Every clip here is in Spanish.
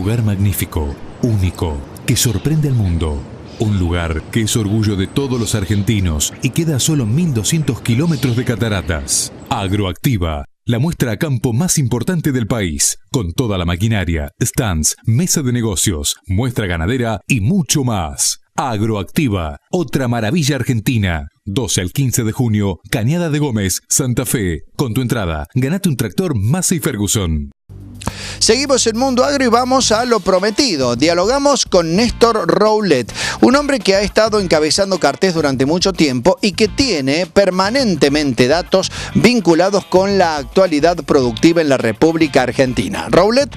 lugar magnífico, único, que sorprende al mundo. Un lugar que es orgullo de todos los argentinos y queda a solo 1.200 kilómetros de cataratas. Agroactiva, la muestra a campo más importante del país, con toda la maquinaria, stands, mesa de negocios, muestra ganadera y mucho más. Agroactiva, otra maravilla argentina. 12 al 15 de junio, Cañada de Gómez, Santa Fe. Con tu entrada, ganate un tractor Massey Ferguson. Seguimos en Mundo Agro y vamos a lo prometido. Dialogamos con Néstor Roulet, un hombre que ha estado encabezando Cartés durante mucho tiempo y que tiene permanentemente datos vinculados con la actualidad productiva en la República Argentina. Roulet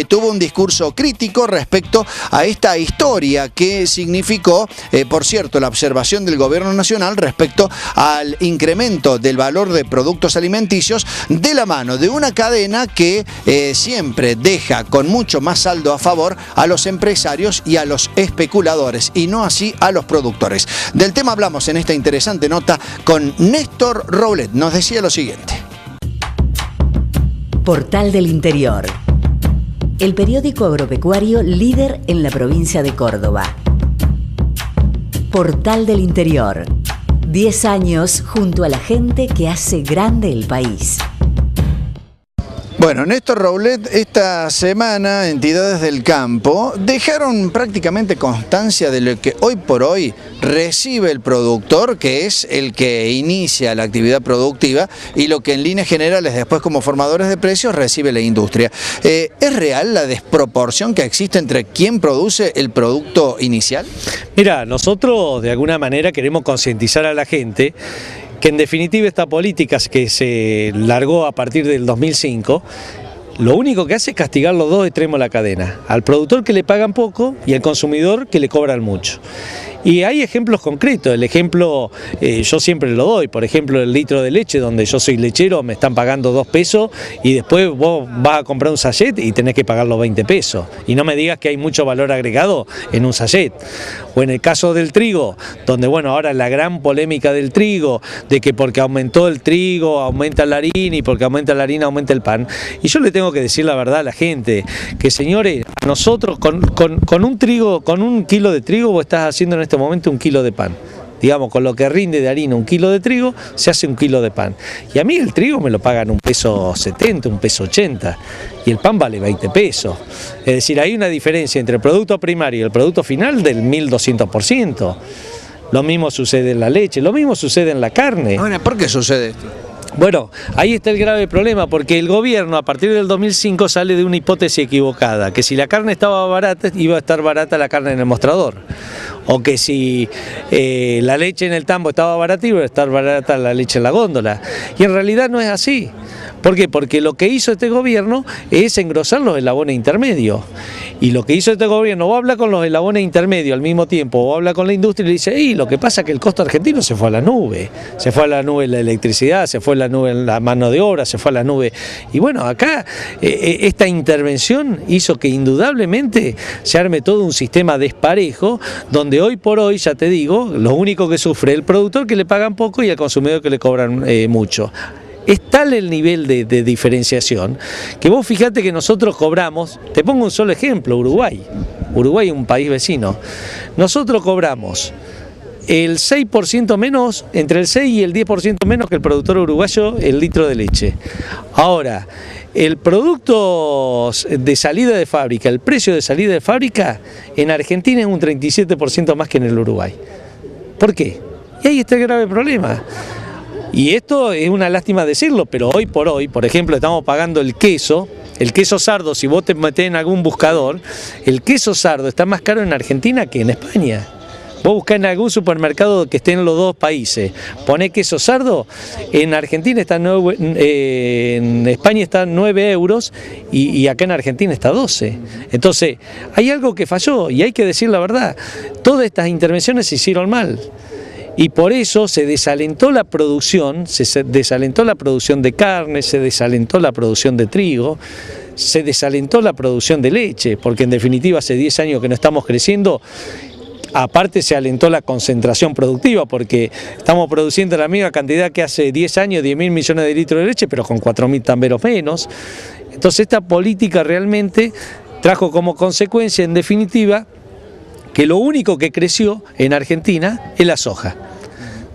tuvo un discurso crítico respecto a esta historia que significó, por cierto, la observación del Gobierno Nacional respecto al incremento del valor de productos alimenticios de la mano de una cadena que siempre deja con mucho más saldo a favor a los empresarios y a los especuladores y no así a los productores. Del tema hablamos en esta interesante nota con Néstor Roulet. Nos decía lo siguiente. Portal del Interior. El periódico agropecuario líder en la provincia de Córdoba. Portal del Interior. 10 años junto a la gente que hace grande el país. Bueno, Néstor Roulet, esta semana entidades del campo dejaron prácticamente constancia de lo que hoy por hoy recibe el productor, que es el que inicia la actividad productiva, y lo que en líneas generales después como formadores de precios recibe la industria. ¿Es real la desproporción que existe entre quien produce el producto inicial? Mira, nosotros de alguna manera queremos concientizar a la gente que en definitiva esta política que se largó a partir del 2005, lo único que hace es castigar los dos extremos de la cadena, al productor que le pagan poco y al consumidor que le cobran mucho. Y hay ejemplos concretos, el ejemplo yo siempre lo doy, por ejemplo el litro de leche, donde yo soy lechero, me están pagando 2 pesos y después vos vas a comprar un sachet y tenés que pagar los 20 pesos. Y no me digas que hay mucho valor agregado en un sachet. O en el caso del trigo, donde bueno, ahora la gran polémica del trigo, de que porque aumentó el trigo aumenta la harina y porque aumenta la harina aumenta el pan. Y yo le tengo que decir la verdad a la gente, que señores, nosotros con un trigo, con un kilo de trigo vos estás haciendo en este momento 1 kilo de pan. Digamos, con lo que rinde de harina 1 kilo de trigo, se hace 1 kilo de pan. Y a mí el trigo me lo pagan 1,70 pesos, 1,80 pesos, y el pan vale 20 pesos. Es decir, hay una diferencia entre el producto primario y el producto final del 1200%. Lo mismo sucede en la leche, lo mismo sucede en la carne. Bueno, ¿por qué sucede esto? Bueno, ahí está el grave problema, porque el gobierno a partir del 2005 sale de una hipótesis equivocada, que si la carne estaba barata, iba a estar barata la carne en el mostrador, o que si la leche en el tambo estaba barata, iba a estar barata la leche en la góndola, y en realidad no es así. ¿Por qué? Porque lo que hizo este gobierno es engrosar los eslabones intermedios. Y lo que hizo este gobierno, o habla con los eslabones intermedios al mismo tiempo, o habla con la industria y le dice, lo que pasa es que el costo argentino se fue a la nube. Se fue a la nube la electricidad, se fue a la nube la mano de obra, se fue a la nube. Y bueno, acá esta intervención hizo que indudablemente se arme todo un sistema desparejo, donde hoy por hoy, ya te digo, lo único que sufre el productor que le pagan poco y el consumidor que le cobran mucho. Es tal el nivel de diferenciación que vos fijate que nosotros cobramos, te pongo un solo ejemplo, Uruguay es un país vecino, nosotros cobramos el 6% menos, entre el 6 y el 10% menos que el productor uruguayo el litro de leche. Ahora, el producto de salida de fábrica, el precio de salida de fábrica en Argentina es un 37% más que en el Uruguay. ¿Por qué? Y ahí está el grave problema. Y esto es una lástima decirlo, pero hoy, por ejemplo, estamos pagando el queso sardo, si vos te metés en algún buscador, el queso sardo está más caro en Argentina que en España. Vos buscás en algún supermercado que esté en los dos países, ponés queso sardo, en Argentina está en España está 9 euros y acá en Argentina está 12. Entonces, hay algo que falló y hay que decir la verdad, todas estas intervenciones se hicieron mal. Y por eso se desalentó la producción, de carne, se desalentó la producción de trigo, se desalentó la producción de leche, porque en definitiva hace 10 años que no estamos creciendo. Aparte se alentó la concentración productiva, porque estamos produciendo la misma cantidad que hace 10 años, 10.000 millones de litros de leche, pero con 4.000 tamberos menos. Entonces esta política realmente trajo como consecuencia, en definitiva, que lo único que creció en Argentina es la soja,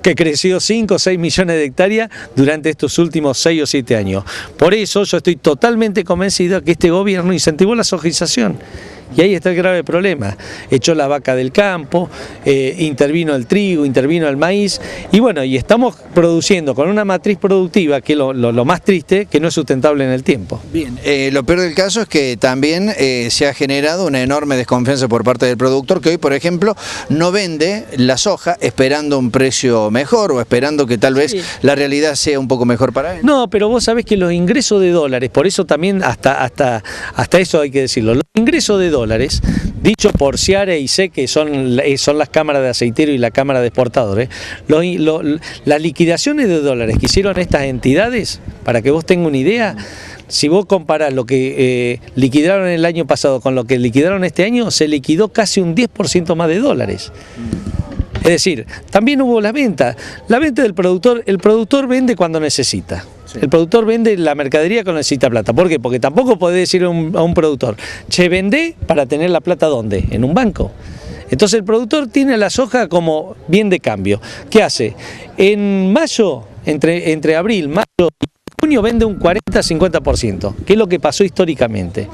que creció 5 o 6 millones de hectáreas durante estos últimos 6 o 7 años. Por eso yo estoy totalmente convencido que este gobierno incentivó la sojización. Y ahí está el grave problema. Echó la vaca del campo, intervino el trigo, intervino el maíz, y bueno, y estamos produciendo con una matriz productiva que lo más triste, que no es sustentable en el tiempo. Bien, lo peor del caso es que también se ha generado una enorme desconfianza por parte del productor, que hoy, por ejemplo, no vende la soja esperando un precio mejor o esperando que tal vez la realidad sea un poco mejor para él. No, pero vos sabés que los ingresos de dólares, por eso también hasta eso hay que decirlo, los ingresos de dólares, dicho por Ciare y sé que son las cámaras de aceitero y la cámara de exportadores, las liquidaciones de dólares que hicieron estas entidades, para que vos tengas una idea, si vos comparás lo que liquidaron el año pasado con lo que liquidaron este año, se liquidó casi un 10% más de dólares. Es decir, también hubo la venta del productor. El productor vende cuando necesita. El productor vende la mercadería cuando necesita plata. ¿Por qué? Porque tampoco podés decirle a un productor, che, vendé para tener la plata ¿dónde? En un banco. Entonces el productor tiene la soja como bien de cambio. ¿Qué hace? En mayo, entre abril, mayo y junio vende un 40-50%, que es lo que pasó históricamente.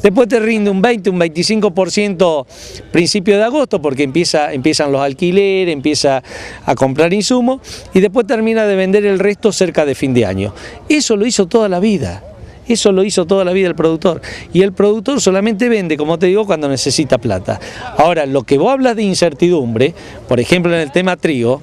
Después te rinde un 20, un 25% principio de agosto, porque empiezan los alquileres, empieza a comprar insumos, y después termina de vender el resto cerca de fin de año. Eso lo hizo toda la vida. Eso lo hizo toda la vida el productor. Y el productor solamente vende, como te digo, cuando necesita plata. Ahora, lo que vos hablas de incertidumbre, por ejemplo en el tema trigo,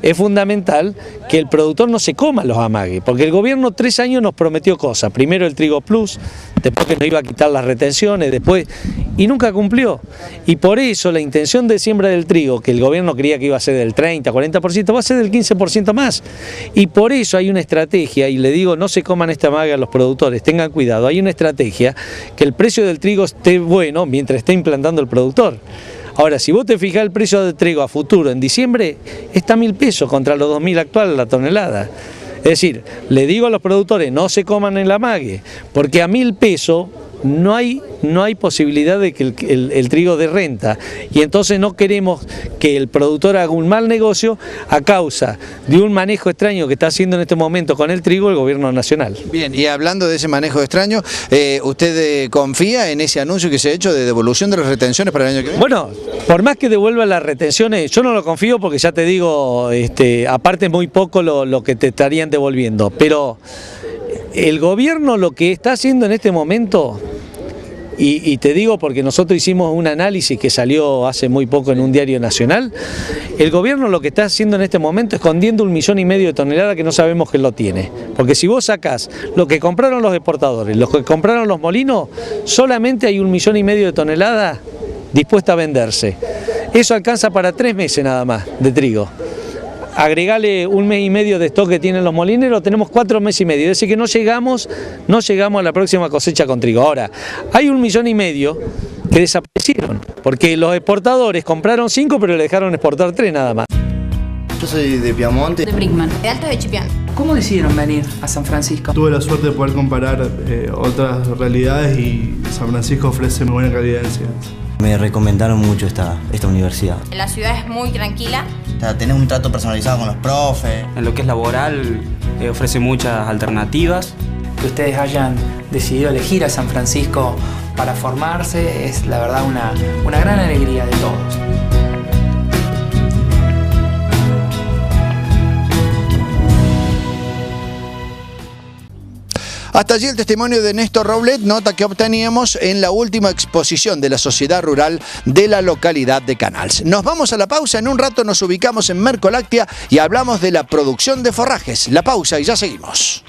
es fundamental que el productor no se coma los amagues, porque el gobierno 3 años nos prometió cosas, primero el Trigo Plus, después que nos iba a quitar las retenciones, después, y nunca cumplió. Y por eso la intención de siembra del trigo, que el gobierno creía que iba a ser del 30, 40%, va a ser del 15% más. Y por eso hay una estrategia, y le digo, no se coman esta amague a los productores, tengan cuidado, hay una estrategia que el precio del trigo esté bueno mientras esté implantando el productor. Ahora, si vos te fijás el precio del trigo a futuro, en diciembre, está a 1.000 pesos contra los 2.000 actuales la tonelada. Es decir, le digo a los productores, no se coman en la mague, porque a 1.000 pesos no hay posibilidad de que el trigo dé renta. Y entonces no queremos que el productor haga un mal negocio a causa de un manejo extraño que está haciendo en este momento con el trigo el gobierno nacional. Bien, y hablando de ese manejo extraño, ¿usted confía en ese anuncio que se ha hecho de devolución de las retenciones para el año que viene? Bueno, por más que devuelva las retenciones, yo no lo confío porque ya te digo, aparte es muy poco lo que te estarían devolviendo, pero el gobierno lo que está haciendo en este momento, y te digo porque nosotros hicimos un análisis que salió hace muy poco en un diario nacional, el gobierno lo que está haciendo en este momento es escondiendo 1,5 millones de toneladas que no sabemos que lo tiene. Porque si vos sacás lo que compraron los exportadores, los que compraron los molinos, solamente hay 1,5 millones de toneladas dispuestas a venderse. Eso alcanza para 3 meses nada más de trigo. Agregale 1,5 meses de stock que tienen los molineros, tenemos 4 meses y medio, es decir que no llegamos a la próxima cosecha con trigo. Ahora, hay 1,5 millones que desaparecieron, porque los exportadores compraron 5 pero le dejaron exportar 3 nada más. Yo soy de Piamonte. De Brickman, de Alto de Chipián. ¿Cómo decidieron venir a San Francisco? Tuve la suerte de poder comparar otras realidades y San Francisco ofrece muy buena calidad de enseñanza. Me recomendaron mucho esta universidad. La ciudad es muy tranquila. Tenés un trato personalizado con los profes. En lo que es laboral ofrece muchas alternativas. Que ustedes hayan decidido elegir a San Francisco para formarse es la verdad una gran alegría de todos. Hasta allí el testimonio de Néstor Roulet, nota que obteníamos en la última exposición de la Sociedad Rural de la localidad de Canals. Nos vamos a la pausa, en un rato nos ubicamos en Mercoláctea y hablamos de la producción de forrajes. La pausa y ya seguimos.